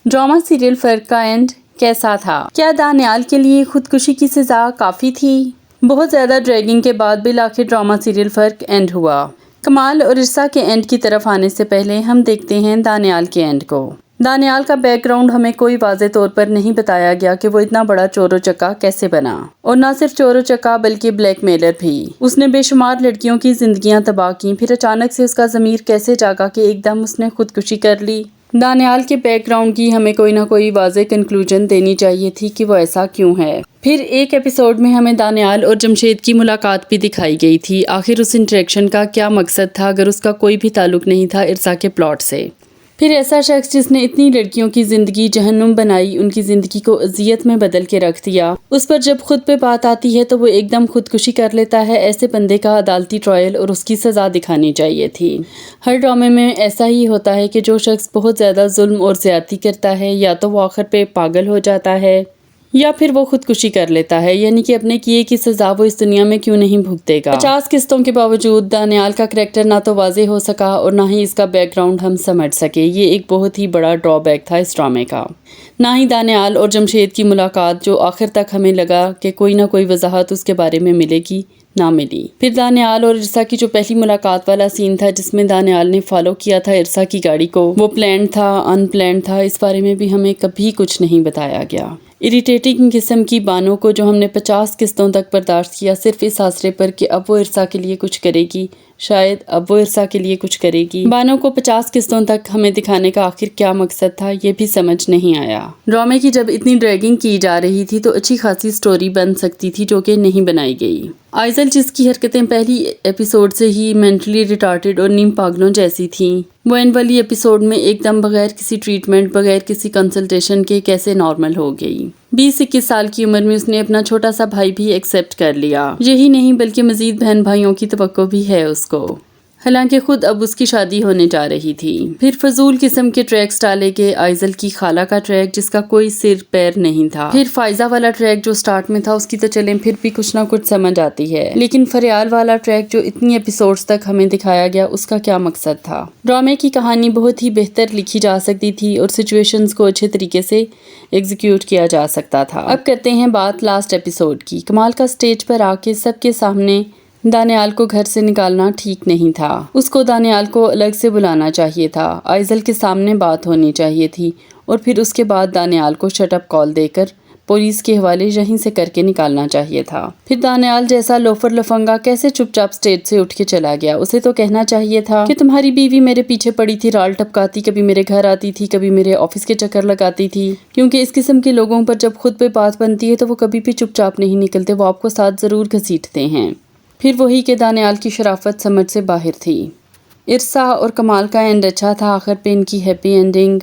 Drama serial फर्क का and कैसा था? क्या दानियाल के लिए खुदकुशी की सजा काफी थी? बहुत ज्यादा ड्रैगिंग के बाद बिल आखिर ड्रामा सीरियल फर्क एंड हुआ। कमाल और इरसा के एंड की तरफ आने से पहले हम देखते हैं दानियाल के एंड को। दानियाल का बैकग्राउंड हमें कोई वाज़े तौर पर नहीं बताया गया कि वो इतना बड़ा चोरो चक्का कैसे बना, और न सिर्फ चोरो चक्का बल्कि ब्लैकमेलर भी। उसने बेशुमार लड़कियों की जिंदगियां तबाह की, फिर अचानक से उसका ज़मीर कैसे जागा कि एकदम उसने खुदकुशी कर ली। दानियाल के बैकग्राउंड की हमें कोई ना कोई वाज़े कंक्लूजन देनी चाहिए थी कि वो ऐसा क्यों है। फिर एक एपिसोड में हमें दानियाल और जमशेद की मुलाकात भी दिखाई गई थी। आखिर उस इंटरेक्शन का क्या मकसद था अगर उसका कोई भी ताल्लुक नहीं था इरसा के प्लॉट से। फिर ऐसा शख्स जिसने इतनी लड़कियों की ज़िंदगी जहन्नुम बनाई, उनकी ज़िंदगी को अजियत में बदल के रख दिया, उस पर जब खुद पे बात आती है तो वो एकदम खुदकुशी कर लेता है। ऐसे बंदे का अदालती ट्रायल और उसकी सज़ा दिखानी चाहिए थी। हर ड्रामे में ऐसा ही होता है कि जो शख्स बहुत ज़्यादा जुल्म और ज़्यादती करता है या तो वो आखिर पे पागल हो जाता है या फिर वो खुदकुशी कर लेता है, यानी कि अपने किए की सजा वो इस दुनिया में क्यों नहीं भुगतेगा। 50 किस्तों के बावजूद दानियाल का करैक्टर ना तो वाजे हो सका और ना ही इसका बैकग्राउंड हम समझ सके। ये एक बहुत ही बड़ा ड्रॉबैक था इस ड्रामे का। ना ही दानियाल और जमशेद की मुलाकात, जो आखिर तक हमें लगा कि कोई ना कोई वजाहत उसके बारे में मिलेगी, ना मिली। फिर दानियाल और इरसा की जो पहली मुलाकात वाला सीन था जिसमें दानियाल ने फॉलो किया था इरसा की गाड़ी को, वो प्लान था अनप्लान था, इस बारे में भी हमें कभी कुछ नहीं बताया गया। इरिटेटिंग किस्म की बानो को जो हमने 50 किस्तों तक बर्दाश्त किया सिर्फ इस आसरे पर कि अब वो इरसा के लिए कुछ करेगी, शायद अब वो इरसा के लिए कुछ करेगी। बानो को 50 किस्तों तक हमें दिखाने का आखिर क्या मकसद था, ये भी समझ नहीं आया। ड्रामे की जब इतनी ड्रैगिंग की जा रही थी तो अच्छी खासी स्टोरी बन सकती थी, जो कि नहीं बनाई गई। आइजल जिसकी हरकतें पहली एपिसोड से ही मेंटली रिटार्टेड और नीम पागलों जैसी थी, वो एंड वाली एपिसोड में एकदम बगैर किसी ट्रीटमेंट, बगैर किसी कंसल्टेशन के कैसे नॉर्मल हो गई। 20-21 साल की उम्र में उसने अपना छोटा सा भाई भी एक्सेप्ट कर लिया। यही नहीं बल्कि मजीद बहन भाइयों की तवक्को भी है उसको, हालांकि खुद अब उसकी शादी होने जा रही थी। फिर फजूल किस्म के ट्रैक्स डाले गए, आइजल की खाला का ट्रैक जिसका कोई सिर पैर नहीं था, फिर फायजा वाला ट्रैक जो स्टार्ट में था उसकी तो चलें फिर भी कुछ ना कुछ समझ आती है, लेकिन फरियाल वाला ट्रैक जो इतनी एपिसोड्स तक हमें दिखाया गया उसका क्या मकसद था। ड्रामे की कहानी बहुत ही बेहतर लिखी जा सकती थी और सिचुएशंस को अच्छे तरीके से एग्जीक्यूट किया जा सकता था। अब करते हैं बात लास्ट एपिसोड की। कमाल का स्टेज पर आके सबके सामने दानियाल को घर से निकालना ठीक नहीं था। उसको दानियाल को अलग से बुलाना चाहिए था, आइजल के सामने बात होनी चाहिए थी और फिर उसके बाद दानियाल को शटअप कॉल देकर पुलिस के हवाले यहीं से करके निकालना चाहिए था। फिर दानियाल जैसा लोफर लफंगा कैसे चुपचाप स्टेज से उठ के चला गया? उसे तो कहना चाहिए था कि तुम्हारी बीवी मेरे पीछे पड़ी थी, राल टपकाती, कभी मेरे घर आती थी, कभी मेरे ऑफिस के चक्कर लगाती थी। क्योंकि इस किस्म के लोगों पर जब खुद पे बात बनती है तो वो कभी भी चुपचाप नहीं निकलते, वो आपको साथ जरूर घसीटते हैं। फिर वही के दानियाल की शराफत समझ से बाहर थी। इरसा और कमाल का एंड अच्छा था, आखिर पे इनकी हैप्पी एंडिंग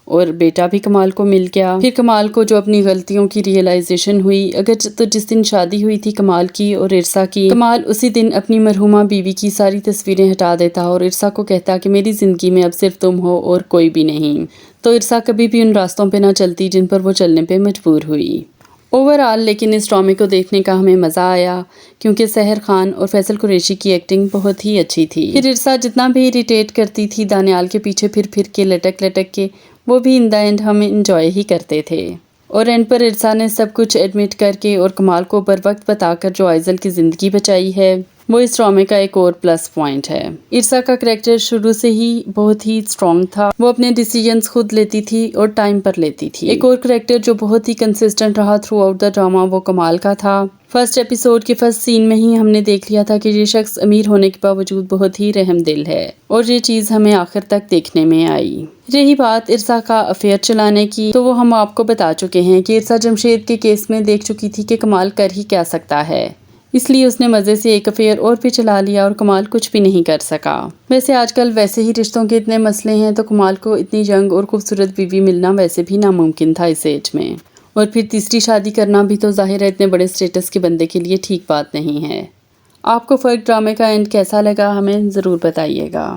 और बेटा भी कमाल को मिल गया। फिर कमाल को जो अपनी गलतियों की रियलाइजेशन हुई, अगर तो जिस दिन शादी हुई थी कमाल की और इरसा की, कमाल उसी दिन अपनी मरहुमा बीवी की सारी तस्वीरें हटा देता और इरसा को कहता कि मेरी जिंदगी में अब सिर्फ तुम हो और कोई भी नहीं, तो इरसा कभी भी उन रास्तों पे ना चलती जिन पर वो चलने पे मजबूर हुई। ओवरऑल लेकिन इस ड्रामे को देखने का हमें मज़ा आया क्योंकि सहर खान और फैसल कुरैशी की एक्टिंग बहुत ही अच्छी थी। फिर इरसा जितना भी इरिटेट करती थी दानियाल के पीछे फिर के लटक के, वो भी इन द एंड हम इंजॉय ही करते थे। और एंड पर इरसा ने सब कुछ एडमिट करके और कमाल को बर वक्त बताकर जो आइजल की ज़िंदगी बचाई है, वो इस ड्रामे का एक और प्लस पॉइंट है। इरसा का करैक्टर शुरू से ही बहुत ही स्ट्रॉन्ग था, वो अपने डिसीजंस खुद लेती थी और टाइम पर लेती थी। एक और करैक्टर जो बहुत ही कंसिस्टेंट रहा थ्रू आउट द ड्रामा वो कमाल का था। फर्स्ट एपिसोड के फर्स्ट सीन में ही हमने देख लिया था कि ये शख्स अमीर होने के बावजूद बहुत ही रहमदिल है और ये चीज़ हमें आखिर तक देखने में आई। रही बात इरसा का अफेयर चलाने की, तो वो हम आपको बता चुके हैं कि इरसा जमशेद के केस में देख चुकी थी कि कमाल कर ही क्या सकता है, इसलिए उसने मज़े से एक अफेयर और भी चला लिया और कमाल कुछ भी नहीं कर सका। वैसे आजकल वैसे ही रिश्तों के इतने मसले हैं तो कमाल को इतनी यंग और खूबसूरत बीवी मिलना वैसे भी नामुमकिन था इस एज में, और फिर तीसरी शादी करना भी तो जाहिर है इतने बड़े स्टेटस के बंदे के लिए ठीक बात नहीं है। आपको फर्क ड्रामे का एंड कैसा लगा हमें ज़रूर बताइएगा।